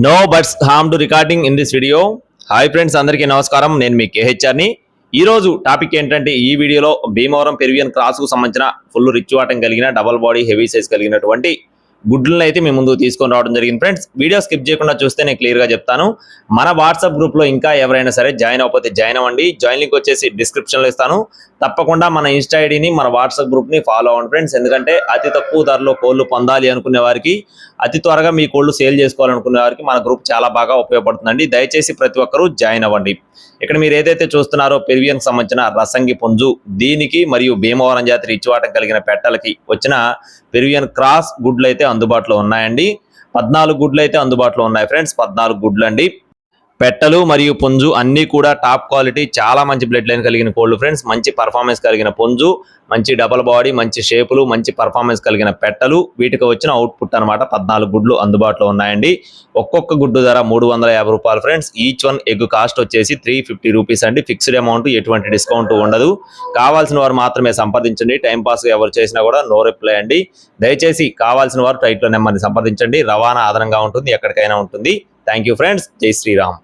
No buts harm to recording in this video. Hi friends, అందరికీ నమస్కారం. నేను మీ కేహెచ్ఆర్ని. ఈ రోజు టాపిక్ ఏంటంటే, ఈ వీడియోలో భీమవరం పెరువియన్ క్రాస్ కు సంబంధించిన ఫుల్ రిచ్ వాటం కలిగిన డబల్ బాడీ హెవీ సైజ్ కలిగినటువంటి గుడ్లను అయితే మీ ముందుకు తీసుకొని రావడం జరిగింది. ఫ్రెండ్స్, వీడియో స్కిప్ చేయకుండా చూస్తే నేను క్లియర్ గా చెప్తాను. మన వాట్సాప్ గ్రూప్ లో ఇంకా ఎవరైనా సరే జాయిన్ అవ్వకపోతే జాయిన్ అవ్వండి. జాయిన్ లింక్ వచ్చేసి డిస్క్రిప్షన్ లో ఇస్తాను. తప్పకుండా మన ఇన్స్టా ఐడిని, మన వాట్సాప్ గ్రూప్ ని ఫాలో అవ్వండి ఫ్రెండ్స్. ఎందుకంటే అతి తక్కువ ధరలో కోళ్లు పొందాలి అనుకునే వారికి, అతి త్వరగా మీ కోళ్లు సేల్ చేసుకోవాలనుకునే వారికి మన గ్రూప్ చాలా బాగా ఉపయోగపడుతుందండి. దయచేసి ప్రతి ఒక్కరూ జాయిన్ అవ్వండి. ఇక్కడ మీరు ఏదైతే చూస్తున్నారో పెరువియన్ సంబంధించిన రసంగి పుంజు, దీనికి మరియు భీమవరం జాతి రిచ్ వాటం కలిగిన పెట్టలకి వచ్చిన పెరువియన్ క్రాస్ గుడ్లు అయితే అందుబాటులో ఉన్నాయండి. 14 గుడ్లు అయితే అందుబాటులో ఉన్నాయి ఫ్రెండ్స్. 14 గుడ్లు అండి. పెట్టలు మరియు పుంజు అన్నీ కూడా టాప్ క్వాలిటీ, చాలా మంచి బ్లడ్ లైన్ కలిగిన కోళ్ళు ఫ్రెండ్స్. మంచి పర్ఫార్మెన్స్ కలిగిన పుంజు, మంచి డబల్ బాడీ, మంచి షేపులు, మంచి పర్ఫార్మెన్స్ కలిగిన పెట్టలు, వీటికి వచ్చిన అవుట్పుట్ అనమాట. 14 గుడ్లు అందుబాటులో ఉన్నాయండి. ఒక్కొక్క గుడ్డు ధర 350 రూపాయలు friends. Each one egg cost వచ్చేసి 350 రూపీస్ అండి. ఫిక్స్డ్ అమౌంట్, ఎటువంటి డిస్కౌంట్ ఉండదు. కావాల్సిన వారు మాత్రమే సంప్రదించండి. టైంపాస్ ఎవరు చేసినా కూడా నో రిప్లై అండి. దయచేసి కావాల్సిన వారు టైట్లో నెంబర్ని సంప్రదించండి. రవాణా అదనంగా ఉంటుంది, ఎక్కడికైనా ఉంటుంది. Thank you friends. జై శ్రీరామ్.